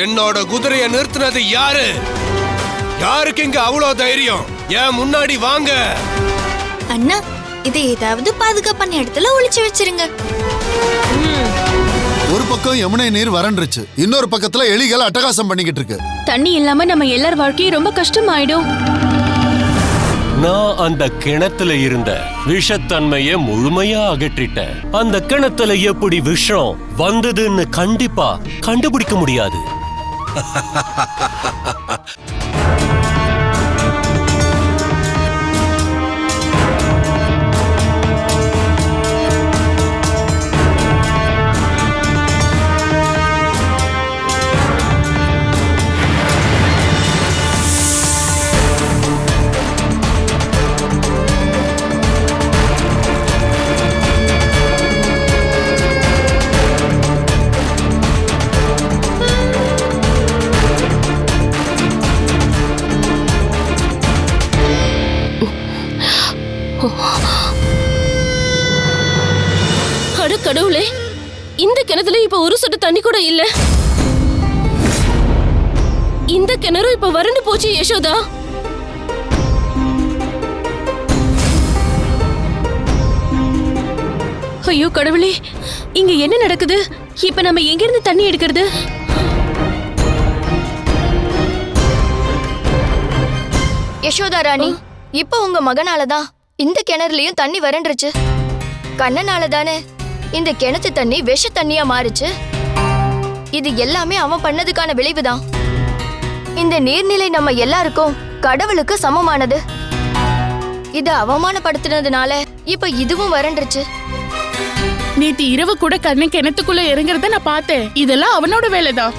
என்னோட குதிரையை நிறுத்தினது யாரு? யாருக்கு இங்க அவ்வளவு தைரியம்? ஏன் முன்னாடி வாங்க. அண்ணா, இதை ஏதாவது பாதுகாப்பான இடத்துல ஒளிச்சு வச்சிருங்க. ஒரு பக்கம் யமுனை நீர் வறண்டுருச்சு, இன்னொரு பக்கத்துல எலிகள் அட்டகாசம் பண்ணிக்கிட்டு இருக்கு. தண்ணி இல்லாம நம்ம எல்லார் வாழ்க்கையும் ரொம்ப கஷ்டமாயிடும். நான் அந்த கிணத்துல இருந்த விஷத்தன்மையை முழுமையா அகற்றிட்டேன். அந்த கிணத்துல எப்படி விஷம் வந்ததுன்னு கண்டிப்பா கண்டுபிடிக்க முடியாது. அட கடவுளே, இந்த கிணத்துல இப்ப ஒரு சொட்டு தண்ணி கூட இல்ல. இந்த கிணறு இப்ப வறண்டு போச்சு யசோதா. ஐயோ கடவுளே, இங்க என்ன நடக்குது? இப்ப நம்ம எங்க இருந்து தண்ணி எடுக்கிறது? யசோதா ராணி, இப்ப உங்க மகனாலதான் இந்த கிணறுலயும் தண்ணி வறண்டுருச்சு. கண்ணனாலதானே இந்த கிணத்து தண்ணி விஷ தண்ணியா மாறுச்சு. இது எல்லாமே அவன் பண்ணதுக்கான விளைவுதான். இந்த நீர்நிலை நம்ம எல்லாருக்கும் கடவுளுக்கு சமமானது. இத அவமானப்படுத்தினதுனால இப்ப இதுவும் வறண்டுருச்சு. நேத்து இரவு கூட கண்ணை கிணத்துக்குள்ள இறங்குறத நான் பார்த்தேன். இதெல்லாம் அவனோட வேலைதான்.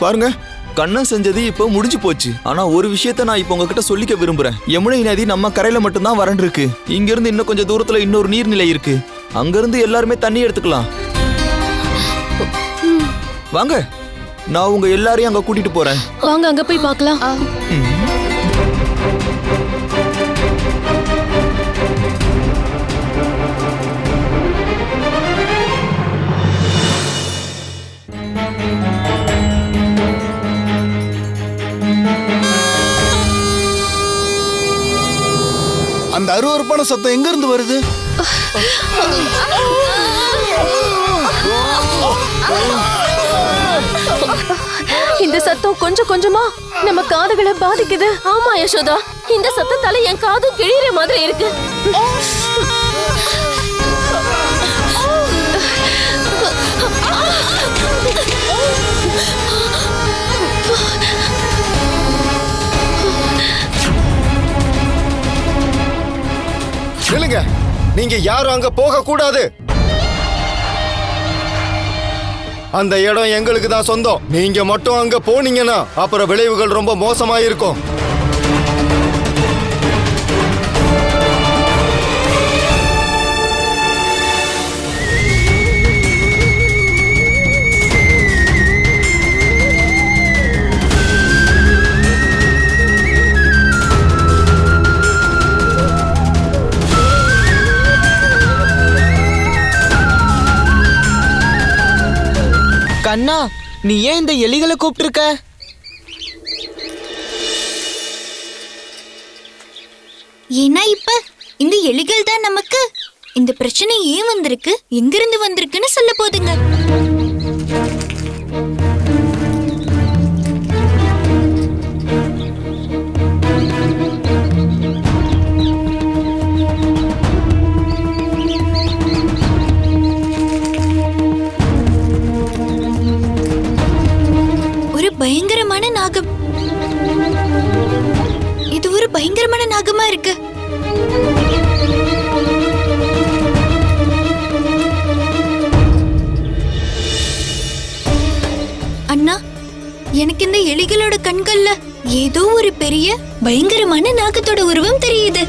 பாருங்க, கண்ணன் செஞ்சது இப்போ முடிஞ்சு போச்சு. ஆனா ஒரு விஷயத்த நான் இப்போ உங்ககிட்ட சொல்லிக்க விரும்புறேன். யமுனை நதி நம்ம கரையில மட்டும்தான் வறண்டு இருக்கு. இங்க இருந்து இன்னும் கொஞ்சம் தூரத்துல இன்னொரு நீர்நிலை இருக்கு. அங்கிருந்து எல்லாருமே தண்ணி எடுத்துக்கலாம். வாங்க, நான் உங்க எல்லாரையும் அங்க கூட்டிட்டு போறேன். வாங்க அங்க போய் பார்க்கலாம். அந்த அருவருப்பான சத்தம் எங்க இருந்து வருது? இந்த சத்தம் கொஞ்சம் கொஞ்சமா நம்ம காதுகளை பாதிக்குது. ஆமா யசோதா, இந்த சத்தத்தால என் காது கிழிற மாதிரி இருக்கு. நில்லுங்க, நீங்க யாரும் அங்க போக கூடாது. அந்த இடம் எங்களுக்கு தான் சொந்தம். நீங்க மட்டும் அங்க போனீங்கன்னா அப்புறம் விளைவுகள் ரொம்ப மோசமா இருக்கும். கண்ணா, நீ ஏன் இந்த எலிகளை கூப்பிட்டுருக்க? ஏன்னா இப்ப இந்த எலிகள் தான் நமக்கு இந்த பிரச்சனை ஏன் வந்திருக்கு, எங்கிருந்து வந்திருக்குன்னு சொல்ல போதுங்க. பயங்கரமான நாகம். இது ஒரு பயங்கரமான நாகமா இருக்கு. அண்ணா, எனக்கு இந்த எலிகளோட கண்கள்ல ஏதோ ஒரு பெரிய பயங்கரமான நாகத்தோட உருவம் தெரியுது.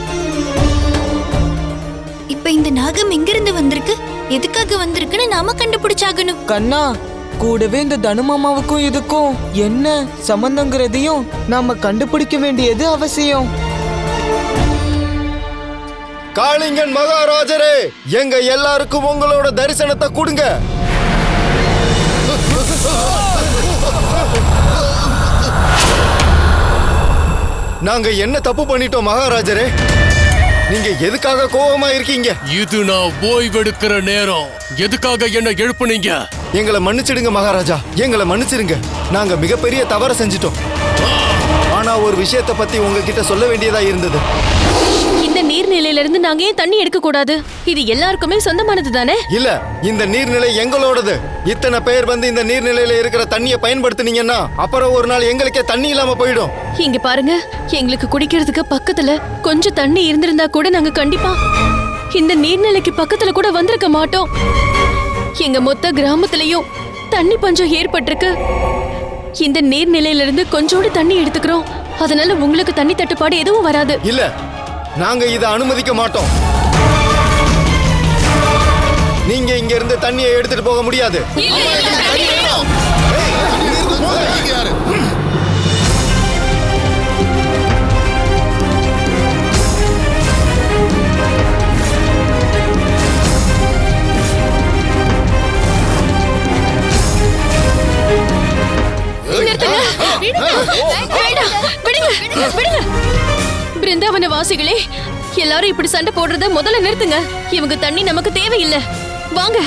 இப்ப இந்த நாகம் எங்கிருந்து வந்திருக்கு, எதுக்காக வந்திருக்குன்னு நாம கண்டுபிடிச்சாகணும். கண்ணா, கூடவே இந்த தனுமாமாவுக்கும் இதுக்கும் என்ன சம்பந்தங்கிறதையும் நாம கண்டுபிடிக்க வேண்டியது அவசியம். காளிங்கன் மகாராஜரே, எங்க எல்லாருக்கும் உங்களோட தரிசனத்தை கொடுங்க. நாங்க என்ன தப்பு பண்ணிட்டோம் மகாராஜரே? நீங்க எதுக்காக கோபமா இருக்கீங்க? இது நான் ஓய்வெடுக்கிற நேரம். எதுக்காக என்ன எழுப்புனீங்க? எங்களை மன்னிச்சிடுங்க மகாராஜா, எங்களை மன்னிச்சிடுங்க. நாங்க மிகப்பெரிய தவற செஞ்சிட்டோம். ஆனா ஒரு விஷயத்தை பத்தி உங்ககிட்ட சொல்ல வேண்டியதா இருந்தது. இந்த நீர்நிலையில இருந்து நாங்க ஏன் தண்ணி எடுக்க கூடாது? இது எல்லாருக்குமே சொந்தமானது தானே? இல்ல, இந்த நீர்நிலை எங்களோடது. இத்தனை பேர் வந்து இந்த நீர்நிலையில இருக்கிற தண்ணியை பயன்படுத்தினீங்கன்னா அப்புறம் ஒரு நாள் எங்களுக்கே தண்ணி இல்லாம போயிடும். இங்க பாருங்க, எங்களுக்கு குடிக்கிறதுக்கு பக்கத்துல கொஞ்சம் தண்ணி இருந்திருந்தா கூட நாங்க கண்டிப்பா இந்த நீர்நிலைக்கு பக்கத்துல கூட வந்திருக்க மாட்டோம். எங்க மொத்த கிராமத்திலயும் தண்ணி பஞ்சம் ஏற்பட்டிருக்கு. இந்த நீர்நிலையில இருந்து கொஞ்சோடு தண்ணி எடுத்துக்கிறோம். அதனால உங்களுக்கு தண்ணி தட்டுப்பாடு எதுவும் வராது. இல்ல, நாங்க இதை அனுமதிக்க மாட்டோம். நீங்க இங்க இருந்து தண்ணியை எடுத்துட்டு போக முடியாது. பிருந்தாவன வாசிகளே, எல்லாரும் இப்படி சண்டை போடுறத முதல்ல நிறுத்துங்க. இவங்க தண்ணி நமக்கு தேவையில்லை. வாங்க,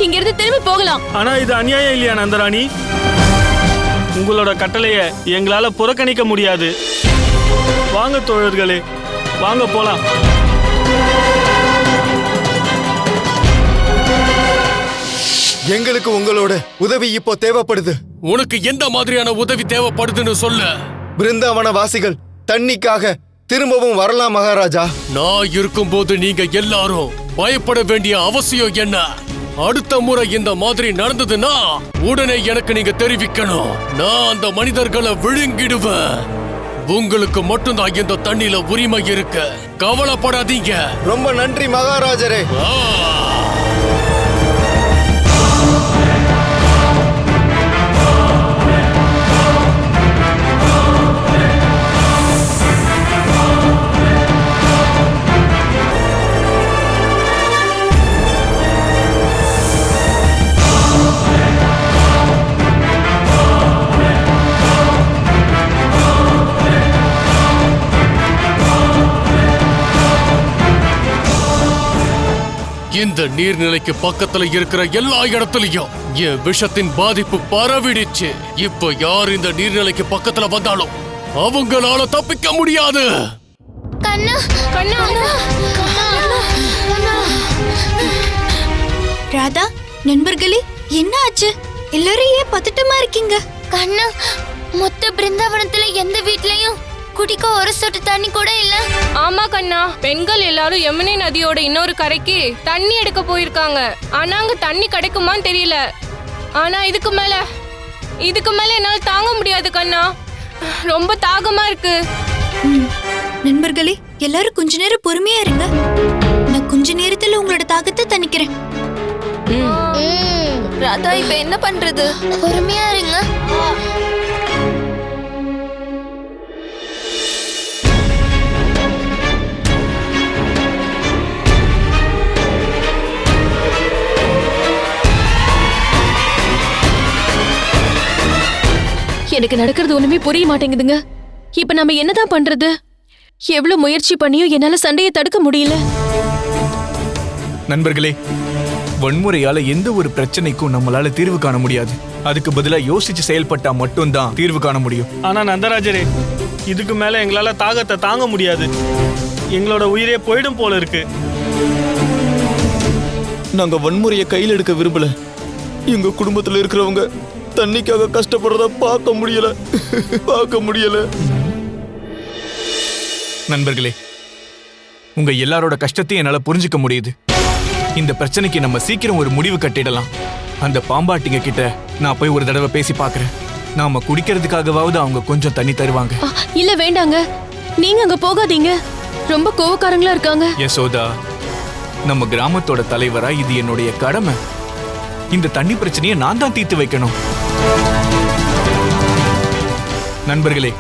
இங்க இருந்து திரும்பி போகலாம். ஆனா இது அநியாயம் இல்லையா நந்தராணி? உங்களோட கட்டளையை எங்களால புறக்கணிக்க முடியாது. வாங்க தோழர்களே, வாங்க போலாம். எங்களுக்கு உங்களோட உதவி இப்போ தேவைப்படுது. உனக்கு எந்த மாதிரியான உதவி தேவைப்படுதுன்னு சொல்லு. பிருந்தாவன வாசிகள் தண்ணிக்காக திரும்பவும் வரலாம் மகாராஜா. நான் இருக்கும்போது நீங்க எல்லாரும் பயப்பட வேண்டிய அவசியம் என்ன? அடுத்த முறை இந்த மாதிரி நடந்ததுன்னா உடனே எனக்கு நீங்க தெரிவிக்கணும். நான் அந்த மனிதர்களை விழுங்கிடுவேன். உங்களுக்கு மட்டும்தான் இந்த தண்ணியில உரிமை இருக்கு. கவலைப்படாதீங்க. ரொம்ப நன்றி மகாராஜரே. இந்த நீர்நிலைக்கு பக்கத்துல இருக்கிற எல்லா இடத்துலயும் என் விஷத்தின் பாதிப்பு பரவிடுச்சு. இப்ப யார் இந்த நீர்நிலைக்கு பக்கத்துல வந்தாலும் அவங்களால தப்பிக்க முடியாது. கண்ணா, கண்ணா, ராதா, நண்பர்களே, என்ன ஆச்சு? எல்லாரும் ஏன் பதட்டமா இருக்கீங்க? கண்ணா, மொத்த பிருந்தாவனத்துல எந்த வீட்லயும் குடிக்க ஒரு சொட்டு தண்ணி கூட இல்ல. ஆமா கண்ணா, பெண்கள் எல்லாரும் யமுனை நதியோட இன்னொரு கரைக்கு தண்ணி எடுக்க போயிருக்காங்க. ஆனா அங்க தண்ணி கிடைக்குமான்னு தெரியல. ஆனா இதுக்கு மேல என்னால தாங்க முடியாது கண்ணா. ரொம்ப தாகமா இருக்கு. நண்பர்களே, எல்லாரும் கொஞ்ச நேரம் பொறுமையா இருங்க. நான் கொஞ்ச நேரத்துல உங்களோட தாகத்தை தணிக்கிறேன். ராதா, இப்ப என்ன பண்றது? பொறுமையா இருங்க. எனக்கு நடக்கிறது ஒண்ணுமே புரிய மாட்டேங்குதுங்க. இப்ப நம்ம என்னதான் பண்றது? எவ்வளவு முயற்சி பண்ணியும் என்னால சண்டையை தடுக்க முடியல. நண்பர்களே, வன்முறையால எந்த ஒரு பிரச்சனைக்கும் நம்மளால தீர்வு காண முடியாது. அதுக்கு பதிலா யோசிச்சு செயல்பட்டா மட்டும்தான் தீர்வு காண முடியும். ஆனா நந்தராஜரே, இதுக்கு மேல எங்களால தாகத்தை தாங்க முடியாது. எங்களோட உயிரே போயிடும் போல இருக்கு. நாங்க வன்முறையை கையில் எடுக்க விரும்பல. எங்க குடும்பத்துல இருக்கிறவங்க தண்ணிக்காக கஷ்டப்படுறத பார்க்க முடியல. நண்பர்களே, உங்க எல்லாரோட கஷ்டத்தையும் என்னால புரிஞ்சுக்க முடியுது. இந்த பிரச்சனைக்கு நம்ம சீக்கிரம் ஒரு முடிவு கட்டிடலாம். அந்த பாம்பாட்டிங்க கிட்ட நான் போய் ஒரு தடவை பேசி பார்க்கறேன். நாம குடிக்கிறதுக்காகவாவது அவங்க கொஞ்சம் தண்ணி தருவாங்க. இல்ல, வேண்டாங்க. நீங்க அங்க போகாதீங்க. ரொம்ப கோவக்காரங்களா இருக்காங்க. யசோதா, நம்ம கிராமத்தோட தலைவரா இது என்னுடைய கடமை. இந்த தண்ணி பிரச்சனையை நான் தான் தீர்த்து வைக்கணும். நண்பர்களே,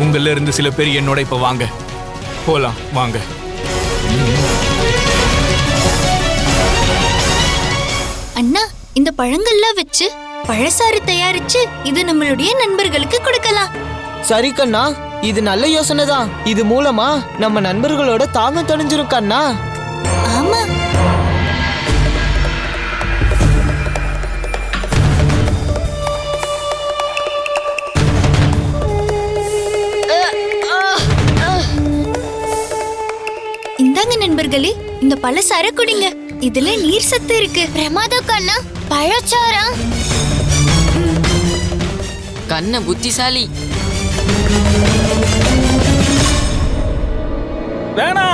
உங்கள இருந்து சில பேர் என்னோட இப்ப வாங்க, போலாம் வாங்க. அண்ணா, இந்த பழங்கள்லாம் வச்சு பழசாறு தயாரிச்சு இது நம்மளுடைய நண்பர்களுக்கு கொடுக்கலாம். சரி கண்ணா, இது நல்ல யோசனை தான். இது மூலமா நம்ம நண்பர்களோட தாகம் தணிஞ்சிரும் கண்ணா. ஆமா. இந்தாங்க நண்பர்களே, இந்த பழசார குடிங்க. இதுல நீர் சத்து இருக்கு. பிரமாதம் கண்ணா, பழச்சாரா? கண்ண புத்திசாலி. வேணா.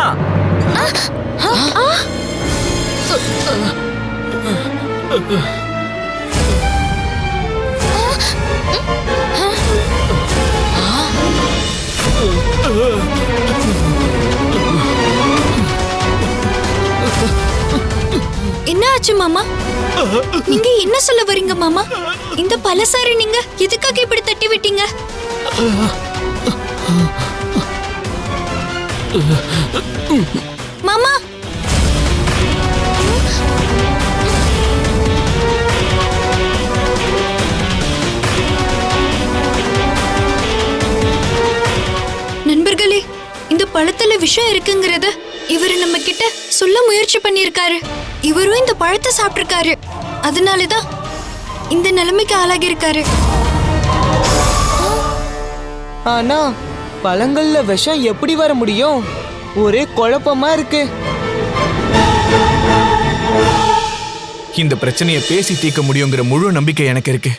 என்ன ஆச்சு மாமா? நீங்க என்ன சொல்ல வரீங்க மாமா? இந்த பழசாரை நீங்க எதுக்காக இப்படி தட்டி விட்டீங்க? மாமா, நண்பர்களே, இந்த பழத்துல விஷம் இருக்குங்கிறத இவரு நம்ம கிட்ட சொல்ல முயற்சி பண்ணிருக்காரு. இவரும் இந்த பழத்தை சாப்பிட்டிருக்காரு. அதனாலதான் இந்த நிலைமைக்கு ஆளாகி இருக்காரு. ஆனா பழங்கள்ல விஷம் எப்படி வர முடியும்? ஒரே குழப்பமா இருக்கு. இந்த பிரச்சனையை பேசி தீர்க்க முடியுங்கிற முழு நம்பிக்கை எனக்கு இருக்கு.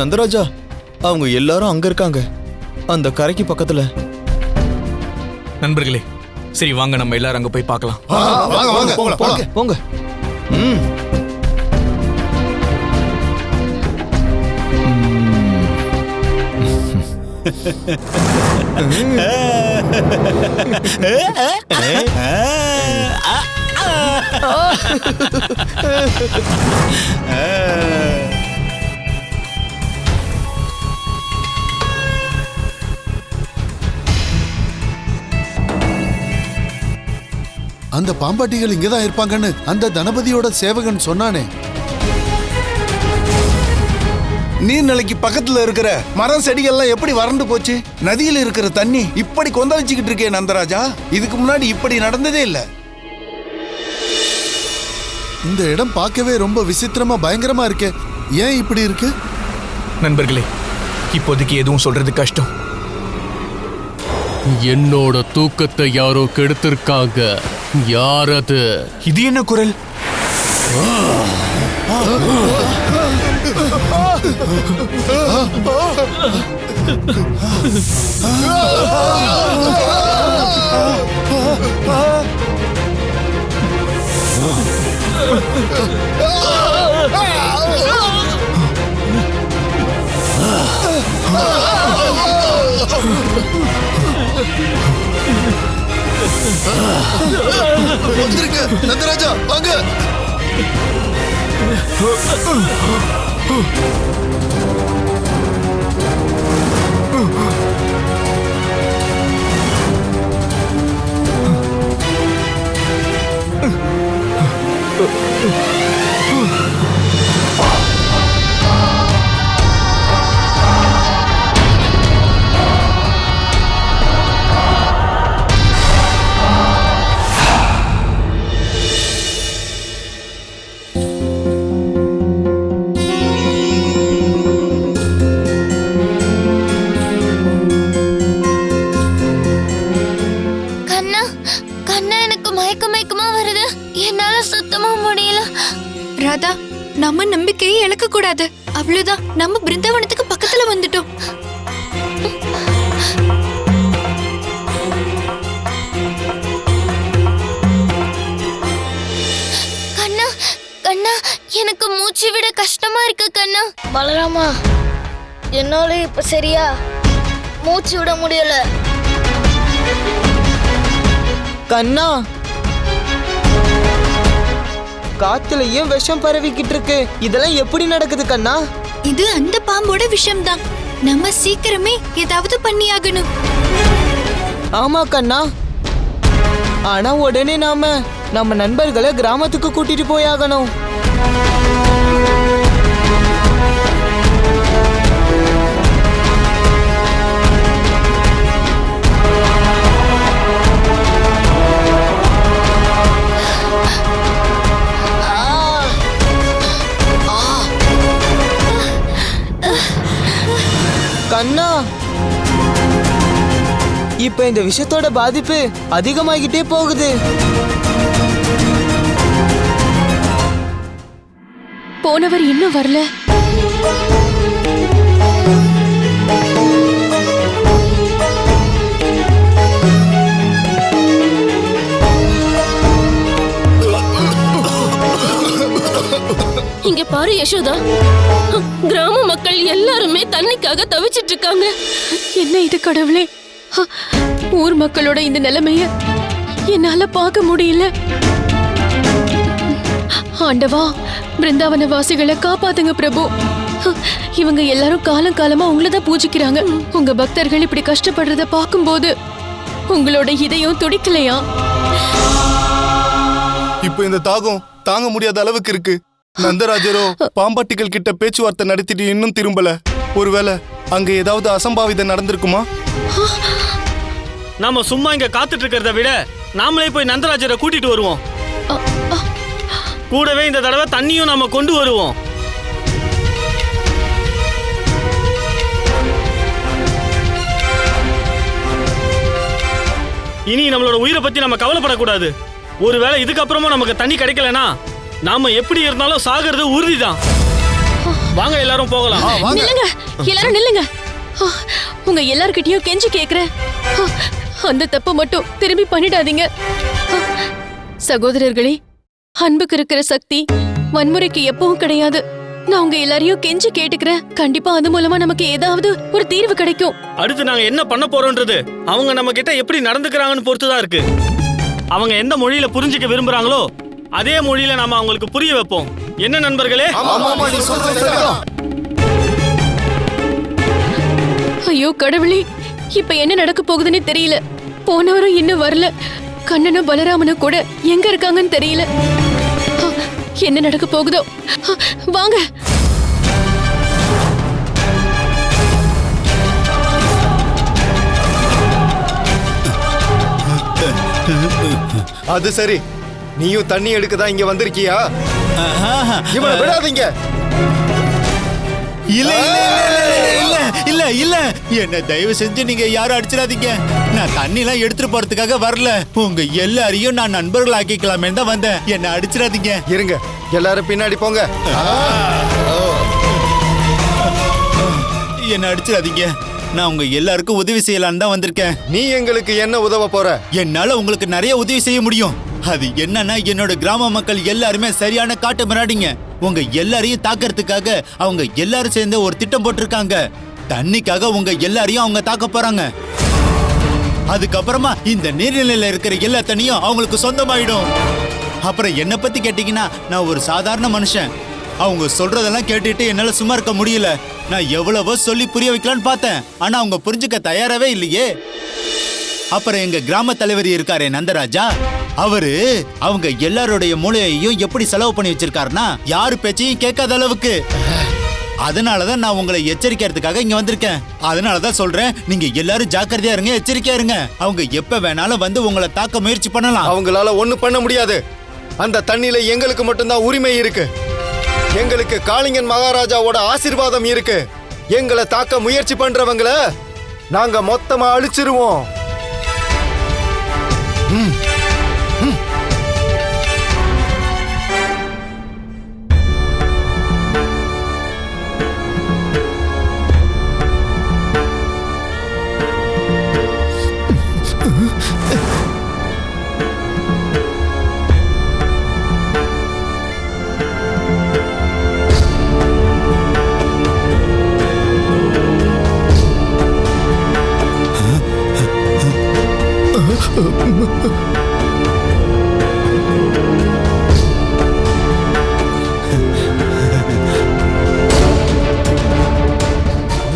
நந்தராஜா, அவங்க எல்லாரும் அங்க இருக்காங்க, அந்த கரைக்கு பக்கத்துல. நண்பர்களே, சரி வாங்க நம்ம எல்லாரும் அங்க போய் பார்க்கலாம். போங்க. அந்த பாம்பாட்டிகள் இங்கதான் இருப்பாங்கன்னு அந்த தனபதியோட சேவகன் சொன்னானே. நீர்நிலைக்கு பக்கத்துல இருக்கிற மரம் செடிகள்லாம் எப்படி வறண்டு போச்சு? நதியில் இருக்கிற தண்ணி இப்படி கொந்தளிச்சுக்கிட்டு இருக்கே நந்தராஜா, இதுக்கு முன்னாடி இப்படி நடந்ததே இல்ல. இந்த இடம் பார்க்கவே ரொம்ப விசித்திரமா பயங்கரமா இருக்கே. ஏன் இப்படி இருக்கு? நண்பர்களே, இப்போதைக்கு எதுவும் சொல்றது கஷ்டம். என்னோட தூக்கத்தை யாரோ கெடுத்திருக்காங்க. யார் அது? இது என்ன குரல்? வந்துருங்க நந்தராஜா, வாங்க. ராதா, நம்ம நம்பிக்கையை இழக்க கூடாது. அவ்வளவுதான், நம்ம பிருந்தாவனத்துக்கு பக்கத்துல வந்துட்டோம். கண்ணா, கண்ணா, எனக்கு மூச்சு விட கஷ்டமா இருக்கு கண்ணா. பலராமா, என்னால இப்ப சரியா மூச்சு விட முடியல. கண்ணா, காத்துலயும் விஷம் பரவிக்கிட்டு இருக்கு. இதெல்லாம் எப்படி நடக்குது கண்ணா? இது அந்த பாம்போட விஷம்தான். நம்ம சீக்கிரமே ஏதாவது பண்ணியாகணும். ஆமா கண்ணா, ஆனா உடனே நம்ம நண்பர்களை கிராமத்துக்கு கூட்டிட்டு போயாகணும். கண்ணா, இப்ப இந்த விஷத்தோட பாதிப்பு அதிகமாகிட்டே போகுது. போனவர் இன்னும் வரல. இங்க பாரு யசோதா, கிராம மக்கள் எல்லாருமே தண்ணிக்காக தவிச்சிட்டு இருக்காங்க. என்ன இது கடவுளே, ஊர் மக்களோட இந்த நிலைமைய என்னால பார்க்க முடியல. ஆண்டவா, பிருந்தாவன வாசிகளை காப்பாத்துங்க பிரபு. இவங்க எல்லாரும் காலம் காலமா உங்களதான் பூஜிக்கிறாங்க. உங்க பக்தர்கள் இப்படி கஷ்டப்படுறத பார்க்கும்போது உங்களோட இதயம் துடிக்கலையா? இப்போ இந்த தாகம் தாங்க முடியாத அளவுக்கு இருக்கு. நந்தராஜரோ பாம்பாட்டிகள் கிட்ட பேச்சுவார்த்தை நடத்திட்டு இன்னும் திரும்பல. ஒருவேளை அங்க ஏதாவது அசம்பாவிதம் நடந்திருக்குமா? நாம சும்மா இங்க காத்துட்டு இருக்கிறத விட நாமளே போய் நந்தராஜரை கூட்டிட்டு வருவோம். கூடவே இந்த தடவை தண்ணியும் நாம கொண்டு வருவோம். இனி நம்மளோட உயிரை பத்தி நம்ம கவலைப்படக்கூடாது. ஒருவேளை இதுக்கப்புறமும் நமக்கு தண்ணி கிடைக்கலனா நாம எப்படி இருந்தாலும் சாகிறது உறுதிதான். வாங்க எல்லாரும் போகலாம். நில்லுங்க, எல்லாரும் நில்லுங்க. உங்க எல்லார்கிட்டயும் கெஞ்சி கேக்குறேன், அந்த தப்பு மட்டும் திரும்பி பண்ணிடாதீங்க. சகோதரர்களே, அன்புக்கு இருக்கிற சக்தி வன்முறைக்கு எப்பவும் கிடையாது. நான் உங்க எல்லாரையும் கெஞ்சி கேட்டுக்கிறேன். கண்டிப்பா அது மூலமா நமக்கு ஏதாவது ஒரு தீர்வு கிடைக்கும். அடுத்து நாங்க என்ன பண்ண போறோம்ன்றது அவங்க நம்ம கிட்ட எப்படி நடந்துக்கிறாங்கன்னு பொறுத்துதான் இருக்கு. அவங்க எந்த மொழியில புரிஞ்சுக்க விரும்புறாங்களோ அதே மொழியில நாம அவங்களுக்கு புரிய வைப்போம். என்ன நண்பர்களே? ஐயோ கடவுளே, இப்ப என்ன நடக்க போகுதுன்னு தெரியல. போனவரும் இன்னும் வரல. கண்ணனும் பலராமனும் கூட எங்க இருக்காங்கன்னு தெரியல. என்ன நடக்க போகுதோ? வாங்க. அது சரி, நீயும் தண்ணி எடுக்கதான் இங்க வந்திருக்கியா? இவனை விடாதீங்க. இல்ல இல்ல இல்ல இல்ல, என்ன தயவு செஞ்சு நீங்க யாரும் அடிச்சிடாதீங்க. நான் தண்ணி எல்லாம் எடுத்துட்டு போறதுக்காக வரல. உங்க எல்லாரையும் நான் நண்பர்கள் ஆக்கிக்கலாமே தான் வந்தேன். என்ன அடிச்சிடாதீங்க. இருங்க, எல்லாரும் பின்னாடி போங்க. என்ன அடிச்சிடாதீங்க. நான் உங்க எல்லாருக்கும் உதவி செய்யலான்னு தான் வந்திருக்கேன். நீ எங்களுக்கு என்ன உதவ போற? என்னால உங்களுக்கு நிறைய உதவி செய்ய முடியும். அது என்னன்னா, என்னோட கிராம மக்கள் எல்லாருமே சரியான காட்டு மிராடிங்க. உங்க எல்லாரையும் தாக்கறதுக்காக அவங்க எல்லாரும் சேர்ந்து ஒரு திட்டம் போட்டிருக்காங்க. தண்ணிக்காக உங்க எல்லாரையும் அவங்க தாக்க போறாங்க. அதுக்கப்புறமா இந்த நீர்நிலையில இருக்கிற எல்லா தண்ணியும் அவங்களுக்கு சொந்தமாயிடும். அப்புறம் என்ன பத்தி கேட்டீங்கன்னா, நான் ஒரு சாதாரண மனுஷன். அவங்க சொல்றதெல்லாம் கேட்டுட்டு என்னால சும்மா இருக்க முடியல. நான் எவ்வளவோ சொல்லி புரிய வைக்கலான்னு பார்த்தேன், ஆனா அவங்க புரிஞ்சுக்க தயாராவே இல்லையே. அப்புறம் எங்க கிராம தலைவர் இருக்காரே நந்தராஜா, அவரு அவங்க எல்லாருடைய மூளையையும் எப்படி செலவு பண்ணி வச்சிருக்காருன்னா யாரு பேச்சையும் கேட்காத அளவுக்கு. அதனாலதான் நான் உங்களை எச்சரிக்கிறதுக்காக இங்க வந்திருக்கேன். அதனாலதான் சொல்றேன், நீங்க எல்லாரும் ஜாக்கிரதையா இருங்க, எச்சரிக்கையா இருங்க. அவங்க எப்ப வேணாலும் வந்து உங்களை தாக்க முயற்சி பண்ணலாம். அவங்களால ஒண்ணு பண்ண முடியாது. அந்த தண்ணியில எங்களுக்கு மட்டும்தான் உரிமை இருக்கு. எங்களுக்கு காளிங்கன் மகாராஜாவோட ஆசீர்வாதம் இருக்கு. எங்களை தாக்க முயற்சி பண்றவங்கள நாங்க மொத்தமா அழிச்சிருவோம்.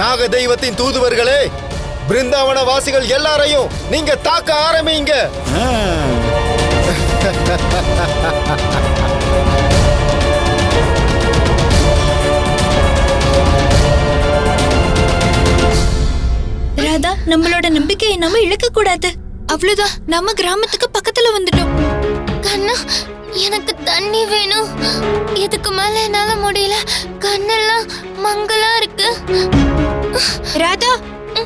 நாக தெய்வத்தின் தூதுவர்களே, பிருந்தாவன வாசிகள் எல்லாரையும் நீங்க தாக்க ஆரம்பிங்க. ராதா, நம்மளோட நம்பிக்கையை நம்ம இழக்க கூடாது. அவ்வளவுதான், நம்ம கிராமத்துக்கு பக்கத்துல வந்துட்டோம். கண்ணா, எனக்கு தண்ணி வேணும். இதுக்கு மேல என்னால முடியல. கண்ணெல்லாம் மங்களா இருக்கு. ராதா,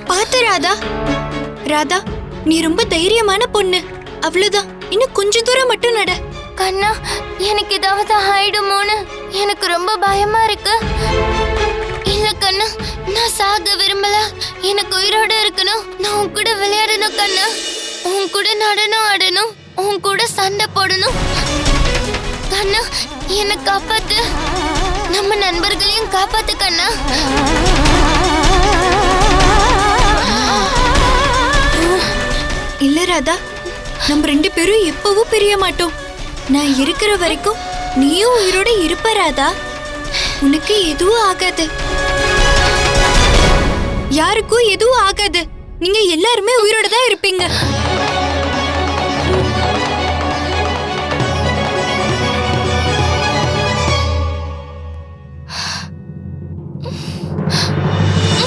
பாத்து ராதா. ராதா, நீ ரொம்ப தைரியமான பொண்ணு. அவ்வளவுதான், இன்னும் கொஞ்ச தூரம் மட்டும் நட. கண்ணா, எனக்கு ஏதாவது ஆயிடுமோன்னு எனக்கு ரொம்ப பயமா இருக்கு. இல்ல கண்ணா, நான் சாக விரும்பல. எனக்கு உயிரோட இருக்கணும். நான் உன் கூட விளையாடணும் கண்ணா. உன் கூட நடனம் ஆடணும். உன் கூட சண்டை போடணும். கண்ணா, என்னை காப்பாத்து. நம்ம நண்பர்களையும் காப்பாத்து கண்ணா. இல்ல ராதா, நம்ம 2 பேரும் எப்பவும் பிரிய மாட்டோம். நான் இருக்கிற வரைக்கும் நீயும் உயிரோட இருப்ப ராதா. உனக்கு எதுவும் ஆகாது. யாருக்கும் எதுவும் ஆகாது. நீங்க எல்லாருமே உயிரோட தான் இருப்பீங்க.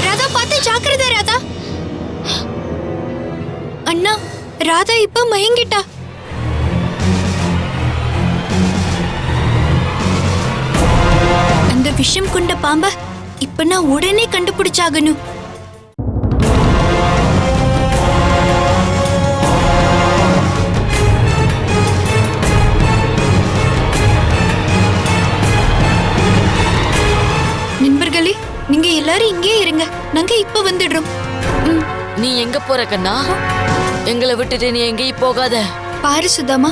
ராதா, பார்த்து ஜாக்கிரதை ராதா. அண்ணா, ராதா இப்ப மயங்கிட்டா. அந்த விஷம் கொண்ட பாம்ப இப்ப நான் உடனே கண்டுபிடிச்சாகணும். நண்பர்களே, நீங்க எல்லாரும் இங்கே இருங்க. நாங்க இப்ப வந்துடுறோம். நீ எங்க போற கண்ணா? எங்களை விட்டுட்டு நீ எங்கேயும் போகாத. பாரு சுதாமா,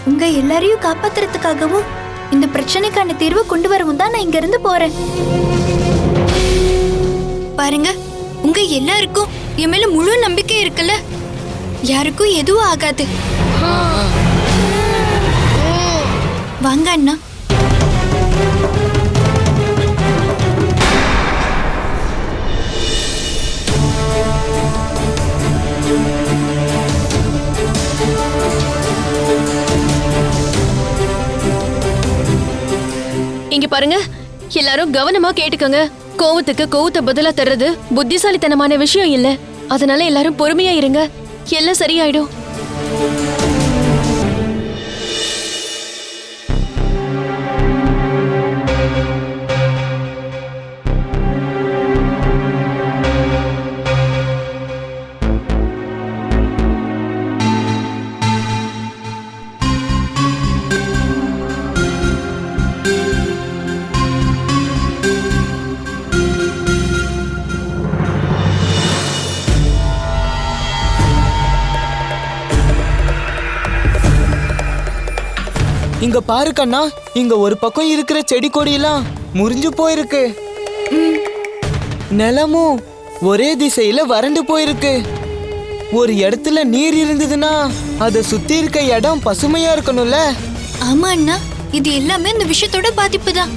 உங்க எல்லாரையும் காப்பாத்துறதுக்காகவும் இந்த பிரச்சனைக்கான தீர்வு கொண்டு வரவும் தான் நான் இங்க இருந்து போறேன். பாருங்க, உங்க எல்லாருக்கும் என் மேல முழு நம்பிக்கை இருக்குல்ல. யாருக்கும் எதுவும் ஆகாது. வாங்க அண்ணா. இங்க பாருங்க, எல்லாரும் கவனமா கேட்டுக்கங்க. கோவத்துக்கு கோவத்தை பதிலா தர்றது புத்திசாலித்தனமான விஷயம் இல்ல. அதனால எல்லாரும் பொறுமையா இருங்க. எல்லாம் சரியாயிடும். இங்க பாரு கண்ணா, இங்க ஒரு பக்கம் இருக்கிற செடி கொடியெல்லாம் முறிஞ்சு போயிருக்கு. நிலமும் ஒரே திசையில வறண்டு போயிருக்கு. ஒரு இடத்துல நீர் இருந்ததுன்னா அதை சுத்தி இருக்க இடம் பசுமையா இருக்கணும்ல. ஆமா அண்ணா, இது எல்லாமே இந்த விஷயத்தோட பாதிப்பு தான்.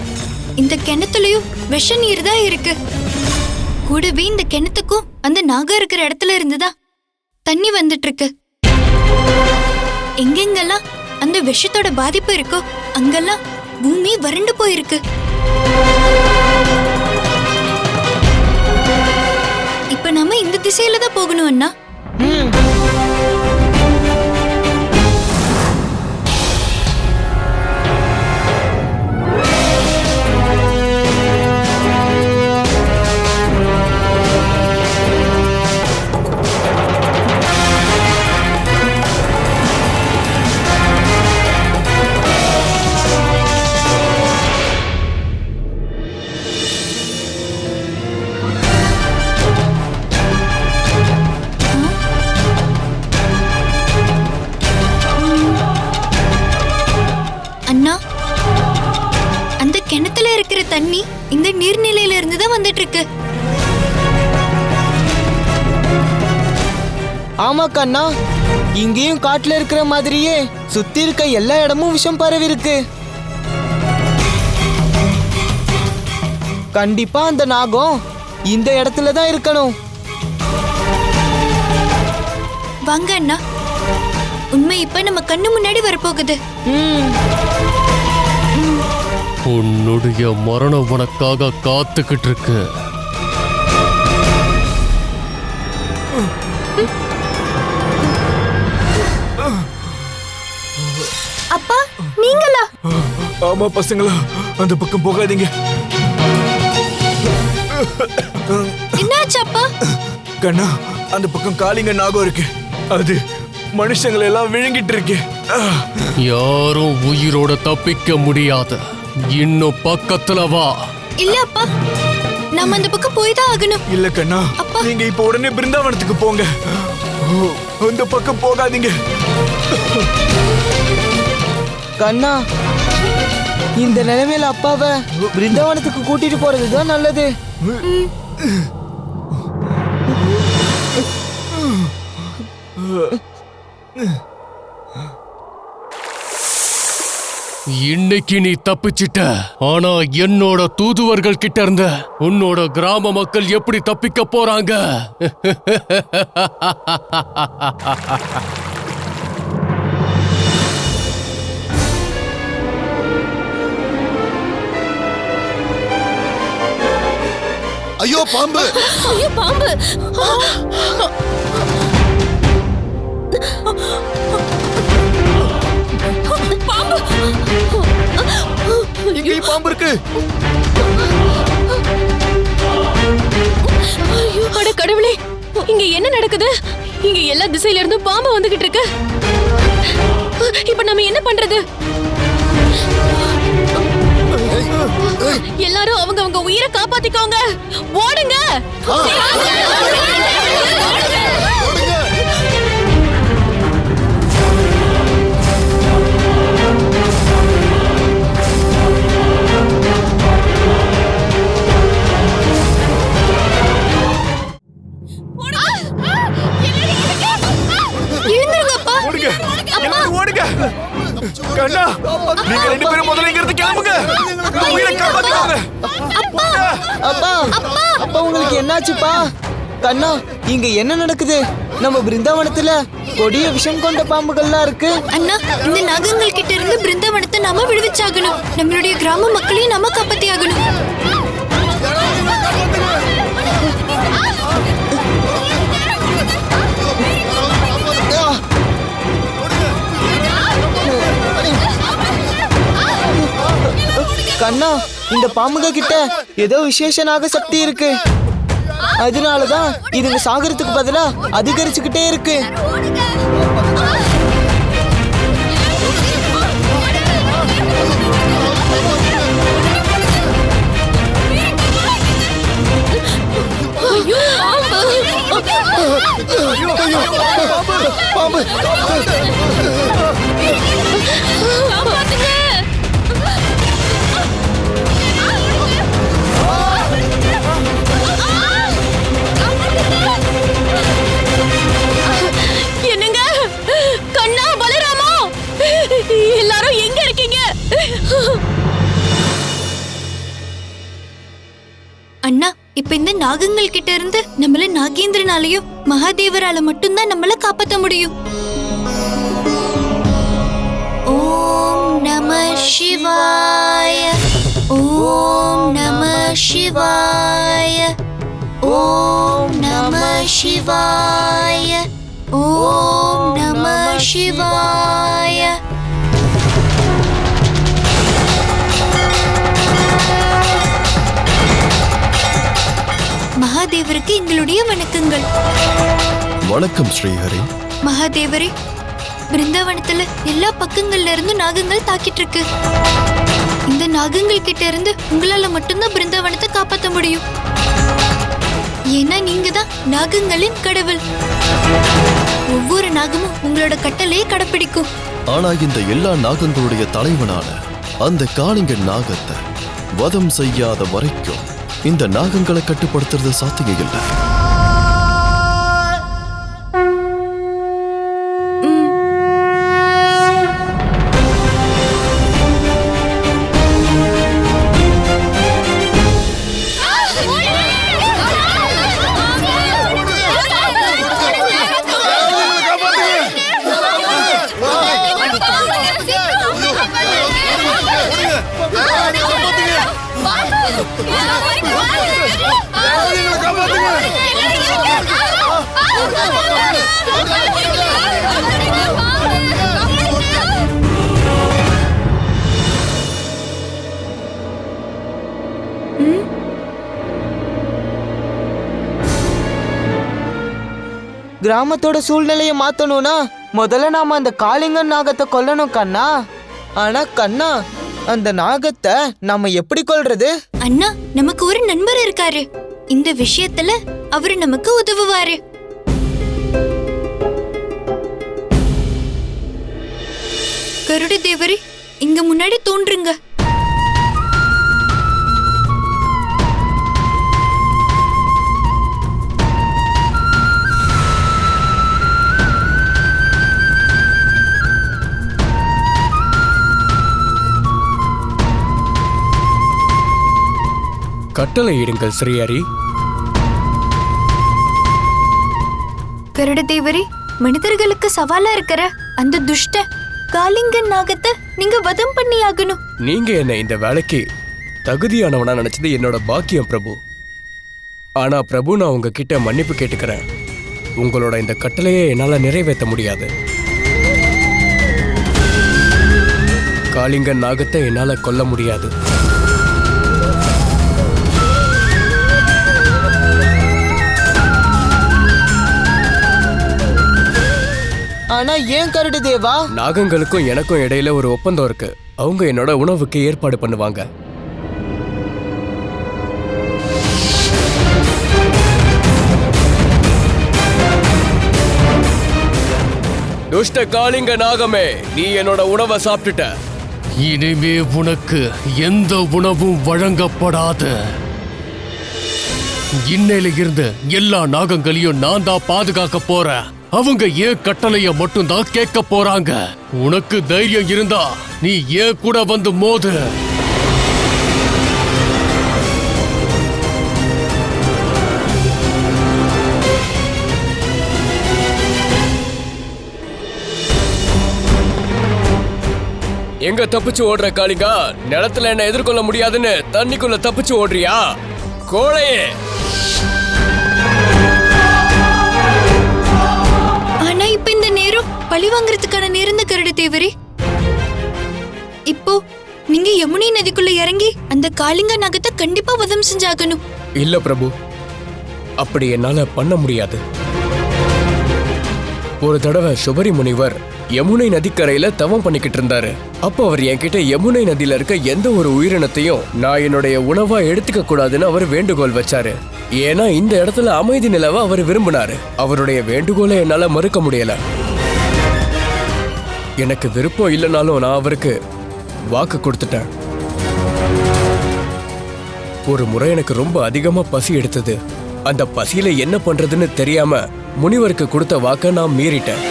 இந்த கிணத்துலயும் விஷ நீர் தான் இருக்கு. கூடவே இந்த கிணத்துக்கும் அந்த நாகம் இருக்கிற இடத்துல இருந்துதான் தண்ணி வந்துட்டு இருக்கு. எங்கெங்கெல்லாம் அந்த விஷத்தோட பாதிப்பு இருக்கோ அங்கெல்லாம் பூமி வறண்டு போயிருக்கு. இப்ப நாம இந்த திசையில தான் போகணும் அண்ணா. கிணத்துல இருக்கிற தண்ணி இந்த நீர்நிலையில இருந்து தான் வந்துட்டு இருக்கு. ஆமா கண்ணா, இங்கேயும் காட்டுல இருக்கிற மாதிரியே சுத்தி இருக்க எல்லா இடமும் விஷம் பரவி இருக்கு. கண்டிப்பா அந்த நாகம் இந்த இடத்துல தான் இருக்கணும். வாங்க அண்ணா, உண்மை இப்ப நம்ம கண்ணு முன்னாடி வரப்போகுது. உன்னுடைய மரணம் உனக்காக காத்துக்கிட்டு இருக்கு. அப்பா நீங்களா? ஆமா பசங்களா, அந்த பக்கம் போகாதீங்க. என்னாச்சு அப்பா? கண்ணா, அந்த பக்கம் காளிங்க நாகம் இருக்கு. அது மனுஷங்களை எல்லாம் விழுங்கிட்டு இருக்கு. யாரும் உயிரோட தப்பிக்க முடியாது. இன்னும் பக்கத்துல வா. இல்ல அப்பா, நம்ம அந்த பக்கம் போய் தான் ஆகணும். இல்ல கண்ணா, நீங்க இப்ப உடனே பிருந்தாவனத்துக்கு போங்க. அந்த பக்கம் போகாதீங்க. கண்ணா, இந்த நிலைமையில அப்பாவை பிருந்தாவனத்துக்கு கூட்டிட்டு போறதுதான் நல்லது. இன்னைக்கு நீ தப்பிச்சிட்ட. ஆனா என்னோட தூதுவர்கள் கிட்ட இருந்த உன்னோட கிராம மக்கள் எப்படி தப்பிக்க போறாங்க? ஐயோ பாம்பு! ஐயோ பாம்பு! இங்கே பாம்பு இருக்கு. ஐயோ அட கடவுளே, இங்க என்ன நடக்குது? இங்க எல்லா திசையில இருந்தும் பாம்பு வந்துகிட்டு இருக்கு. இப்ப நம்ம என்ன பண்றது? எல்லாரும் அவங்க உயிரை காப்பாத்திக்கோங்க. ஓடுங்க. ஓடுங்க. கண்ணா, நீங்க ரெண்டு பேரும் முதல்ல இங்க இருந்து கிளம்புங்க. உயிரை காப்பாத்திக்கோங்க. அப்பா அப்பா உங்களுக்கு என்னாச்சுப்பா? கண்ணா, இங்க என்ன நடக்குது? நம்ம பிருந்தாவனத்துல கொடிய விஷம் கொண்ட பாம்புகள்லாம் இருக்கு. அண்ணா, இந்த நாகங்கள் கிட்ட இருந்து பிருந்தாவனத்தை நாம விடுவிச்சாகணும். நம்மளுடைய கிராம மக்களையும் நாம காப்பாத்தி ஆகணும். கண்ணா, இந்த பாம்புக கிட்ட ஏதோ விசேஷ நாக சக்தி இருக்கு. அதனாலதான் இதுங்க சாகரத்துக்கு பதிலா அதிகரிச்சுக்கிட்டே இருக்கு. பாம்பு! என்னங்க? கண்ணா, பலராமா, எல்லாரும் எங்க இருக்கீங்க? அண்ணா, இப்ப இந்த நாகங்கள் கிட்ட இருந்து நம்மள நாகேந்திரனாலையும் மகாதேவரால மட்டும்தான் நம்மள காப்பாத்த முடியும். ஓம் நம சிவாய, ஓம் நம சிவாய, ஓம் நம சிவாய, ஓம் நம சிவாய. மகாதேவருக்கு எங்களுடைய வணக்கங்கள். வணக்கம் ஸ்ரீஹரி. மகாதேவரே, பிருந்தாவனத்துல எல்லா பக்கங்கள்ல இருந்து நாகங்கள் தாக்கிட்டு இருக்கு. இந்த நாகங்கள் கிட்ட இருந்து உங்களால மட்டும்தான் பிருந்தாவனத்தை காப்பாற்ற முடியும். ஏன்னா நீங்க தான் நாகங்களின் கடவுள். ஒவ்வொரு நாகமும் உங்களோட கட்டளையை கடைப்பிடிக்கும். ஆனா இந்த எல்லா நாகங்களுடைய தலைவனான அந்த காளிங்க நாகத்தை வதம் செய்யாத வரைக்கும் இந்த நாகங்களை கட்டுப்படுத்துறது சாத்தியம் இல்லை. கிராமத்தோட சூழ்நிலையை மாத்தணும்னா முதல்ல நாம அந்த காளிங்கன் நாகத்தை கொல்லணும் கண்ணா. ஆனா கண்ணா, அந்த நாகத்தை நாம எப்படி கொல்றது? அண்ணா, நமக்கு ஒரு நண்பர் இருக்காரு. இந்த விஷயத்துல அவரு நமக்கு உதவுவாரு. கருட தேவரே, இங்க முன்னாடி தோன்றுங்க. கட்டளை இடுங்கள் ஸ்ரீஹரி. கருட தேவரே, மனிதர்களுக்கு சவாலா இருக்கிற அந்த துஷ்ட காளிங்கன் நாகத்தை நீங்க வதம் பண்ணி ஆகணும். நீங்க என்ன இந்த வேலைக்கு தகுதியானவனா நினைச்சது என்னோட பாக்கியம் பிரபு. ஆனா பிரபு, நான் உங்ககிட்ட மன்னிப்பு கேட்டுக்கிறேன். உங்களோட இந்த கட்டளையை என்னால நிறைவேற்ற முடியாது. காளிங்கன் நாகத்தை என்னால கொல்ல முடியாது. ஆனா ஏன் கருட தேவா? நாகங்களுக்கும் எனக்கும் இடையில ஒரு ஒப்பந்தம் இருக்கு. அவங்க என்னோட உணவுக்கு ஏற்பாடு பண்ணுவாங்க. துஷ்ட காளிங்க நாகமே, நீ என்னோட உணவை சாப்பிட்டுட்ட. இனிமே உனக்கு எந்த உணவும் வழங்கப்படாது. இன்னையில இருந்து எல்லா நாகங்களையும் நான் தான் பாதுகாக்க போறேன். அவங்க ஏன் கட்டளைய மட்டும் தான் கேட்க போறாங்க. உனக்கு தைரியம் இருந்தா நீ ஏன் கூட வந்து மோது. எங்க தப்பிச்சு ஓடுற காளிங்கா? நிலத்துல என்ன எதிர்கொள்ள முடியாதுன்னு தண்ணிக்குள்ள தப்பிச்சு ஓடுறியா கோழையே? ஆனா இப்ப இந்த நேரம் பழி வாங்குறதுக்கான நேரம் தான் கருட தேவரே. இப்போ நீங்க யமுனை நதிக்குள்ள இறங்கி அந்த காளிங்க நாகத்தை கண்டிப்பா வதம் செஞ்சாகணும். இல்ல பிரபு, அப்படி என்னால பண்ண முடியாது. ஒரு தடவை சுபரி முனிவர் யமுனை நதிக்கரையில தவம் பண்ணிக்கிட்டு இருந்தாரு. அப்போ அவர் என்கிட்ட யமுனை நதியில இருக்க எந்த ஒரு உயிரினத்தையும் நான் என்னுடைய உணவா எடுத்துக்க கூடாதுன்னு அவர் வேண்டுகோள் வச்சாரு. ஏன்னா இந்த இடத்துல அமைதி நிலவ அவர் விரும்பினாரு. அவருடைய வேண்டுகோளை என்னால மறுக்க முடியல. எனக்கு விருப்பம் இல்லைனாலும் நான் அவருக்கு வாக்கு கொடுத்துட்டேன். ஒரு முறை எனக்கு ரொம்ப அதிகமா பசி எடுத்தது. அந்த பசியில என்ன பண்றதுன்னு தெரியாம முனிவருக்கு கொடுத்த வாக்க நான் மீறிட்டேன்.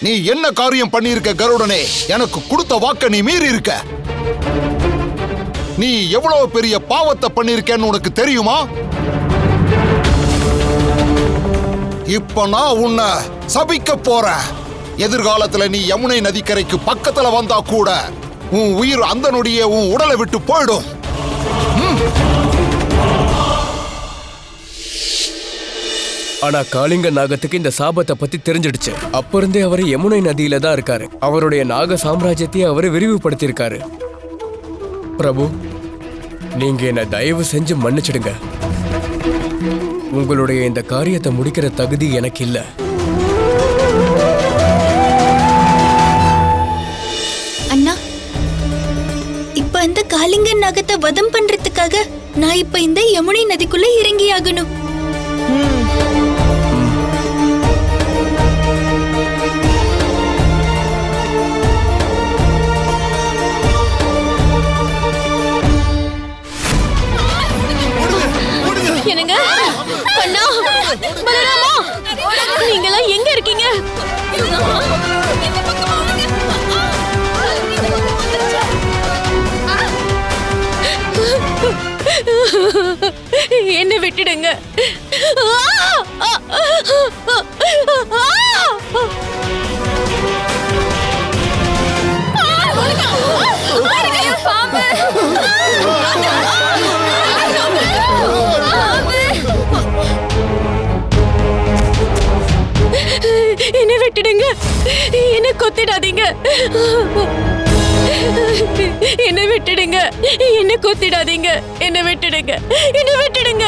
நீ என்ன காரியம் பண்ணியிருக்க கருடனே? எனக்கு கொடுத்த வாக்க நீ மீறி இருக்க. நீ எவ்வளவு பெரிய பாவத்தை பண்ணிருக்கேன்னு உனக்கு தெரியுமா? இப்ப நான் உன்னை சபிக்க போறேன். எதிர்காலத்துல நீ யமுனை நதிக்கரைக்கு பக்கத்துல வந்தா கூட உன் உயிர் அந்த நொடியே உன் உடலை விட்டு போயிடும். ஆனா காளிங்க நாகத்துக்கு இந்த சாபத்தை பத்தி தெரிஞ்சிடுச்சு. அப்ப இருந்தே அவர் யமுனை நதியில தான் இருக்காரு. அவருடைய நாக சாம்ராஜ்யத்தை அவர் விரிவுபடுத்தியிருக்காரு. பிரபு, நீங்க என்ன தயவு செஞ்சு மன்னிச்சிடுங்க. உங்களுடைய இந்த காரியத்தை முடிக்கிற தகுதி எனக்கு இல்ல. அண்ணா, இப்ப அந்த காளிங்கன் நாகத்தை வதம் பண்றதுக்காக நான் இப்ப இந்த யமுனை நதிக்குள்ள இறங்கி ஆகணும். என்னங்க கண்ணா, பலராமா, நீங்களாம் எங்க இருக்கீங்க? என்ன விட்டுடுங்க. விட்டுடுங்க, என்ன கொத்திடாதீங்க, என்ன விட்டுடுங்க, என்ன கொத்திடாதீங்க, என்ன விட்டுடுங்க, என்ன விட்டுடுங்க.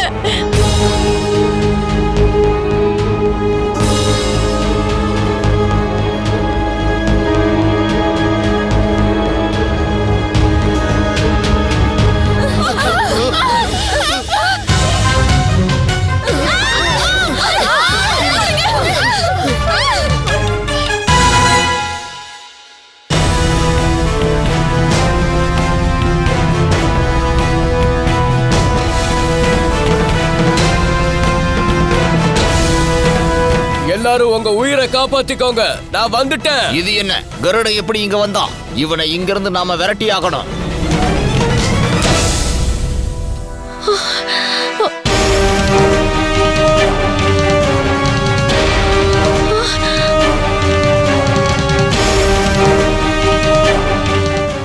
எல்லாரும் உங்க உயிரை காப்பாத்திக்கோங்க, நான் வந்துட்டேன். இது என்ன கருடன் எப்படி இங்க வந்தான்? இவனை இங்கிருந்து நாம விரட்டி ஆகணும்.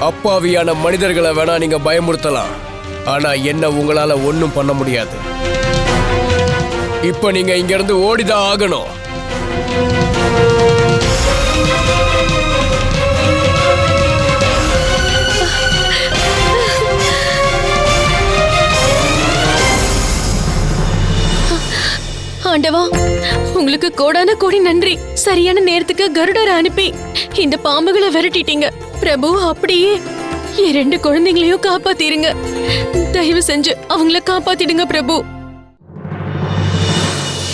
அப்பாவியான மனிதர்களை வேணா நீங்க பயமுறுத்தலாம், ஆனா என்ன உங்களால ஒண்ணும் பண்ண முடியாது. இப்ப நீங்க இங்க இருந்து ஓடிதான் ஆகணும். ஆண்டவா, உங்களுக்கு கோடான கோடி நன்றி. சரியான நேரத்துக்கு கருடரை அனுப்பி இந்த பாம்புகளை விரட்டிட்டீங்க பிரபு. அப்படியே என் 2 குழந்தைங்களையும் காப்பாத்திருங்க. தயவு செஞ்சு அவங்கள காப்பாத்திடுங்க பிரபு.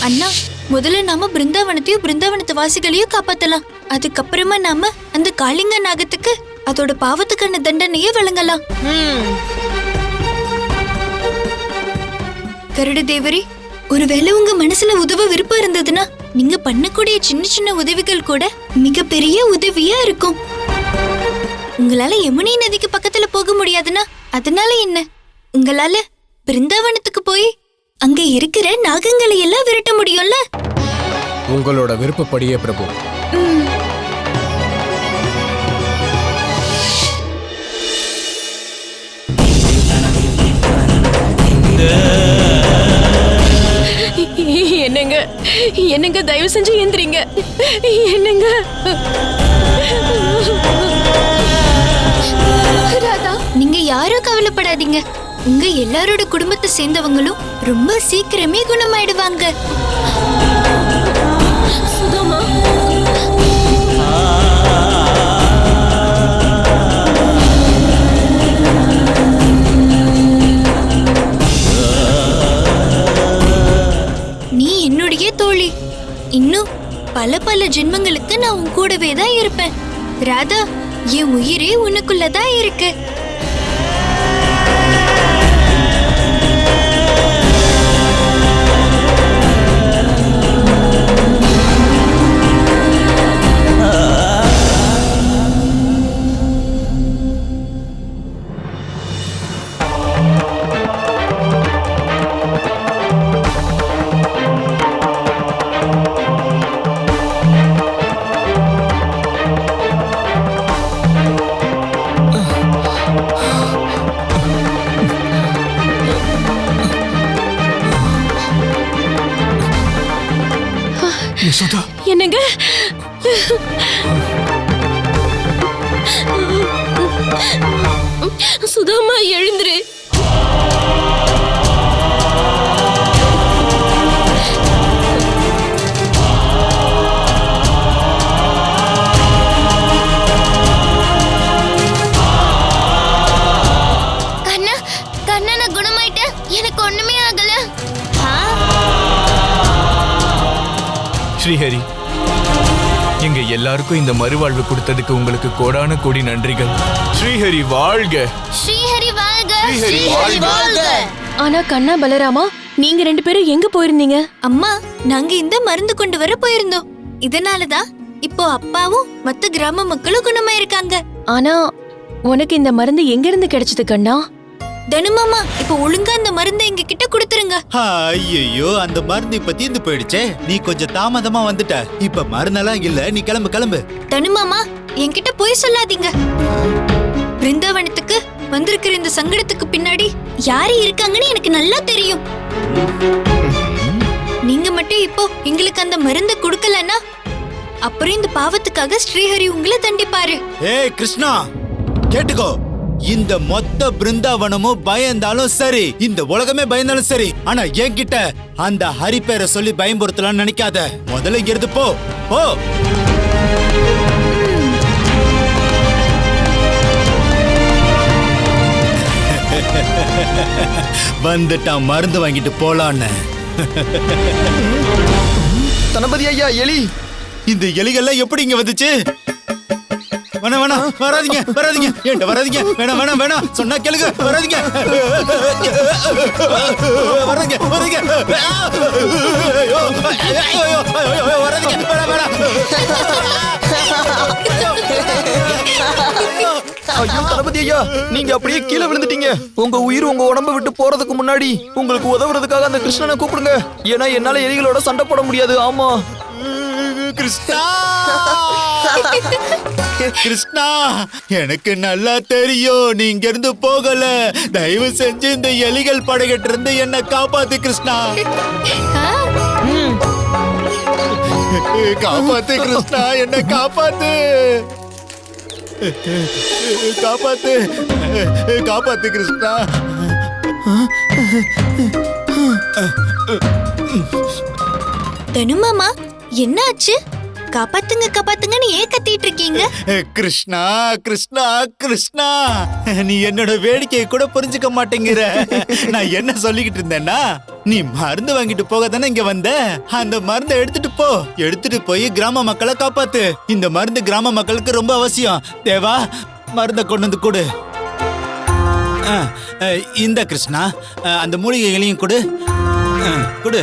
அண்ணா, முதல்ல நாம பிருந்தாவனத்தையும் பிருந்தாவனத்து வாசிகளையும் காப்பாத்தலாம். அதுக்கப்புறமா நாம அந்த காளிங்க நாகத்துக்கு அதோட பாவத்துக்கான தண்டனையே வழங்கலாம். கருட தேவரி, ஒருவேளை உங்க மனசுல உதவ விருப்பம் இருந்ததுன்னா நீங்க பண்ணக்கூடிய சின்ன சின்ன உதவிகள் கூட மிகப்பெரிய உதவியா இருக்கும். உங்களால யமுனை நதிக்கு பக்கத்துல போக முடியாதுன்னா அதனால என்ன, உங்களால பிருந்தாவனத்துக்கு போய் அங்க இருக்கிற நாகங்களை எல்லாம் விரட்ட முடியும்ல. உங்களோட விருப்பப்படியே பிரபு. என்னங்க, என்னங்க, தயவு செஞ்சு எந்திரிங்க. என்னங்க ராதா, நீங்க யாரும் கவலைப்படாதீங்க. உங்க எல்லாரோட குடும்பத்தை சேர்ந்தவங்களும் ரொம்ப சீக்கிரமே குணமாயிடுவாங்க. சுதாமா, நீ என்னுடைய தோழி. இன்னும் பல பல ஜென்மங்களுக்கு நான் உன் கூடவே தான் இருப்பேன். ராதா, என் உயிரே உனக்குள்ளதான் இருக்கு. என்னங்க, சுதாமா எழுந்துரு. கண்ணா, கண்ணா, நான் குணமாயிட்டேன். எனக்கு ஒண்ணுமே ஆகல. ஸ்ரீஹரி, எங்க எல்லாருக்கும் இந்த மறுவாழ்வு கொடுத்ததுக்கு உங்களுக்கு கோடான கோடி நன்றிகள். ஸ்ரீஹரி வாழ்க. ஸ்ரீஹரி வாழ்க. ஸ்ரீஹரி வாழ்க. ஆனா கண்ணா, பலராமா, நீங்க 2 பேரும் எங்க போயிருந்தீங்க? அம்மா, நாங்க இந்த மருந்து கொண்டு வர போயிருந்தோம். இதனாலதான் இப்போ அப்பாவும் மத்த கிராம மக்களும் குணமாயிருக்காங்க. ஆனா உனக்கு இந்த மருந்து எங்க இருந்து கிடைச்சது கண்ணா? தனுமாமா, இப்ப ஒழுங்கா அந்த மருந்தை எங்க கிட்ட கொடுத்துருங்க. ஐயோ, அந்த மருந்து இப்ப தீர்ந்து போயிடுச்சே. நீ கொஞ்சம் தாமதமா வந்துட்ட. இப்ப மருந்தெல்லாம் இல்ல, நீ கிளம்பு கிளம்பு. தனுமாமா, என்கிட்ட போய் சொல்லாதீங்க. பிருந்தாவனத்துக்கு வந்திருக்கிற இந்த சங்கடத்துக்கு பின்னாடி யாரு இருக்காங்கன்னு எனக்கு நல்லா தெரியும். நீங்க மட்டும் இப்போ எங்களுக்கு அந்த மருந்தை கொடுக்கலன்னா அப்புறம் இந்த பாவத்துக்காக ஸ்ரீஹரி உங்களை தண்டிப்பாரு. ஏய் கிருஷ்ணா, கேட்டுக்கோ. இந்த மொத்த பிருந்தாவனமும் பயந்தாலும் சரி, இந்த உலகமே பயந்தாலும் சரி, ஆனா என்கிட்ட அந்த ஹரி பேரை சொல்லி பயம்புறுத்தலாம்னு நினைக்காத. முதல்ல இங்க இருந்து போ போ. வந்துட்டான் மருந்து வாங்கிட்டு போலான்னு. தனபதி ஐயா, எலி. இந்த எலிகள்லாம் எப்படி இங்க வந்துச்சு? வேணா வேணா, வராதீங்க வராதீங்க, ஏன்டா வராதீங்க, வேணா வேணா வேணா, சொன்னா கேளுங்க, வராதீங்க வராதீங்க வராதீங்க, வராதீங்க, வேணா வேணா. ஐயோ தளபதி ஐயா, நீங்க அப்படியே கீழே விழுந்துட்டீங்க. உங்க உயிர் உங்க உடம்ப விட்டு போறதுக்கு முன்னாடி உங்களுக்கு உதவுறதுக்காக அந்த கிருஷ்ணனை கூப்பிடுங்க. ஏன்னா என்னால எலிகளோட சண்டை போட முடியாது. ஆமா கிருஷ்ணா, கிருஷ்ணா, எனக்கு நல்லா தெரியும் நீ இங்க இருந்து போகல. தயவு செஞ்சு இந்த எலிகள் படைகிட்டு இருந்து என்ன காப்பாத்து கிருஷ்ணா. காப்பாத்து கிருஷ்ணா, என்ன காப்பாத்து, காப்பாத்து, காப்பாத்து கிருஷ்ணா. தனுமாமா, என்ன ஆச்சு? காப்பாத்துங்க காப்பாத்துங்கன்னு ஏன் கத்திட்டு இருக்கீங்க? கிருஷ்ணா கிருஷ்ணா கிருஷ்ணா, நீ என்னோட வேடிக்கையை கூட புரிஞ்சுக்க மாட்டேங்கிற. நான் என்ன சொல்லிக்கிட்டு இருந்தேன்னா, நீ மருந்து வாங்கிட்டு போக தானே இங்க வந்த. அந்த மருந்தை எடுத்துட்டு போய் கிராம மக்களை காப்பாத்து. இந்த மருந்து கிராம மக்களுக்கு ரொம்ப அவசியம். தேவா, மருந்தை கொண்டு வந்து கொடு. இந்த கிருஷ்ணா, அந்த மூலிகைகளையும் கொடு கொடு.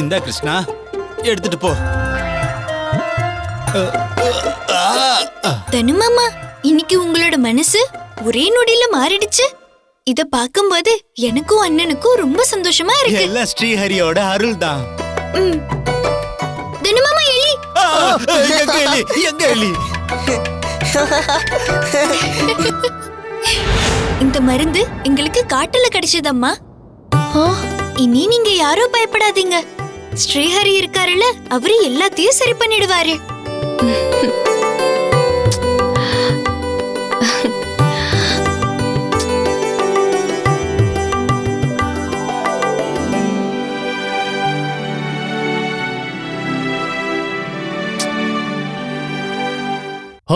இந்த கிருஷ்ணா, எடுத்துட்டு போ. தனுமாமா, இன்னைக்கு உங்களோட மனசு ஒரே நொடியில மாறிடுச்சு. இத பாக்கும்போது எனக்கும் அண்ணனுக்கும் ரொம்ப சந்தோஷமா இருக்கு. எல்லாம் ஸ்ரீஹரியோட அருள் தான். தனுமாமா, எலி எங்க எலி, எங்க எலி? இந்த மருந்து எங்களுக்கு காட்டுல கிடைச்சதம்மா. இனி நீங்க யாரும் பயப்படாதீங்க. ஸ்ரீஹரி இருக்காருல்ல, அவரு எல்லாத்தையும் சரி பண்ணிடுவாரு.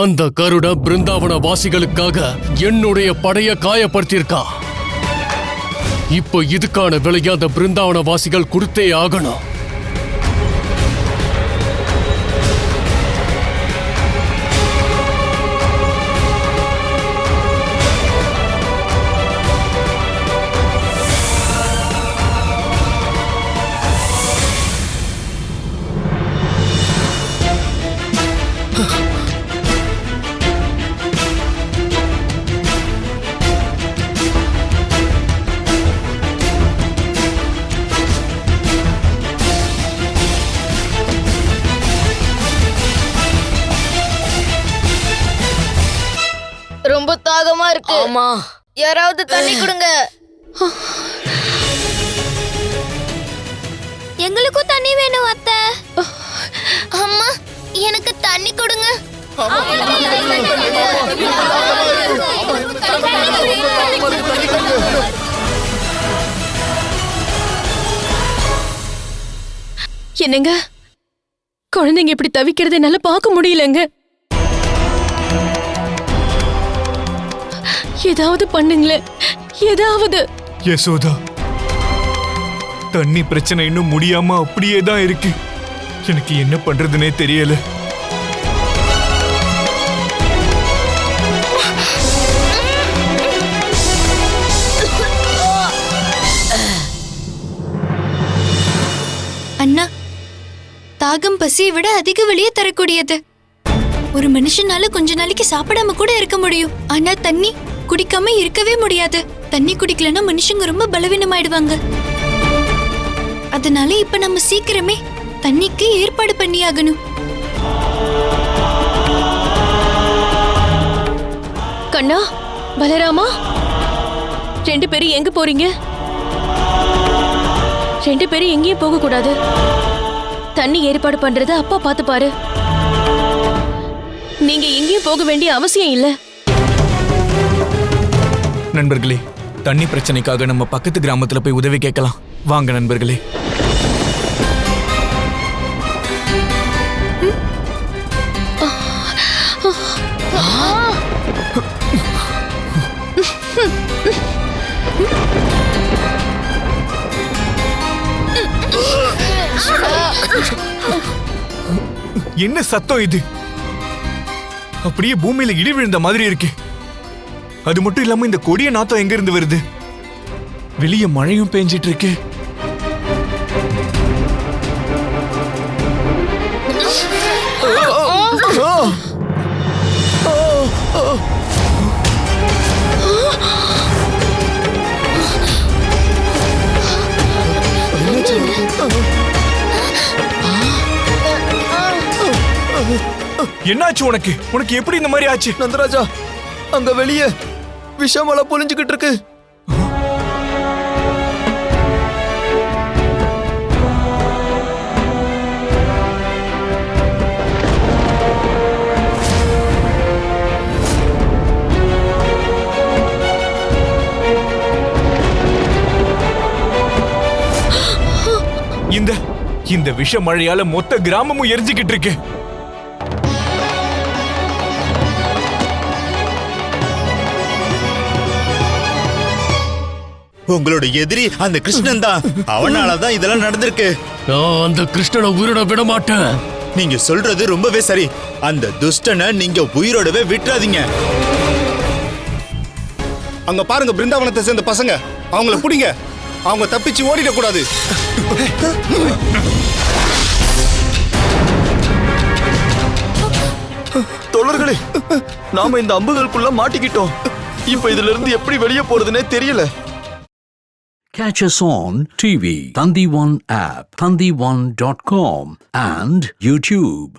அந்த கருட பிருந்தாவன வாசிகளுக்காக என்னுடைய படைய காயப்படுத்தியிருக்கா. இப்போ இதுக்கான விலையை அந்த பிருந்தாவன வாசிகள் கொடுத்தே ஆகணும். ரொம்ப தாகமா இருக்கு. ஆமா, யாராவது தண்ணி கொடுங்க. எங்களுக்கும் தண்ணி வேணும் அத்தை. அம்மா, எனக்கு தண்ணி கொடுங்க. என்னங்க, குழந்தைங்க இப்படி தவிக்கிறத என்னால பார்க்க முடியலங்க. ஏதாவது பண்ணுங்களேன், ஏதாவது. யசோதா, தண்ணி பிரச்சனை இன்னும் முடியாம அப்படியே தான் இருக்கு. எனக்கு என்ன பண்றதுனே தெரியல. அண்ணா, தாகம் பசியை விட அதிக வலியை தரக்கூடியது. ஒரு மனுஷனால கொஞ்ச நாளைக்கு சாப்பிடாம கூட இருக்க முடியும். ஆனா தண்ணி குடிக்காம இருக்கவே முடியாது. தண்ணி குடிக்கலன்னா மனுஷங்க ரொம்ப பலவீனமாயிடுவாங்க. அதனால இப்ப நம்ம சீக்கிரமே தண்ணிக்கு ஏற்பாடு பண்ணியாகணும். கண்ணா, பலராமா, 2 பேரும் எங்க போறீங்க? 2 பேரும் எங்கேயும் போக கூடாது. தண்ணி ஏற்பாடு பண்றத அப்பா பாத்துப்பாரு. நீங்க எங்கேயும் போக வேண்டிய அவசியம் இல்ல. நண்பர்களே, தண்ணி பிரச்சனைக்காக நம்ம பக்கத்து கிராமத்துல போய் உதவி கேட்கலாம். வாங்க நண்பர்களே. என்ன சத்தம் இது? அப்படியே பூமியில இடி விழுந்த மாதிரி இருக்கு. அது மட்டும் இல்லாம இந்த கொடிய நாத்தம் எங்க இருந்து வருது? வெளிய மழையும் பெஞ்சிட்டு இருக்கு. என்னாச்சு உனக்கு? உனக்கு எப்படி இந்த மாதிரி ஆச்சு? நந்தராஜா, அங்க வெளியே விஷமலை பொழிஞ்சுக்கிட்டு இருக்கு. இந்த விஷ மழையால மொத்த கிராமமும் எரிஞ்சுக்கிட்டு இருக்கு. உங்களோட எதிரி அந்த கிருஷ்ணன் தான். அவனாலதான் இதெல்லாம் நடந்திருக்கு. நான் அந்த கிருஷ்ணனை உயிரோட விட மாட்டேன். நீங்க சொல்றது ரொம்பவே சரி. அந்த துஷ்டனை நீங்க உயிரோடவே விட்டுறாதீங்க. அங்க பாருங்க, பிருந்தாவனத்தை சேர்ந்த பசங்க. அவங்கள பிடிங்க. அவங்க தப்பிச்சு ஓடிடக்கூடாது. தோழர்களே, நாம இந்த அம்புகளுக்குள்ள மாட்டிக்கிட்டோம். இப்ப இதுல இருந்து எப்படி வெளியே போறதுன்னே தெரியல. Catch us on TV, Thandivan app, thandivan.com and YouTube.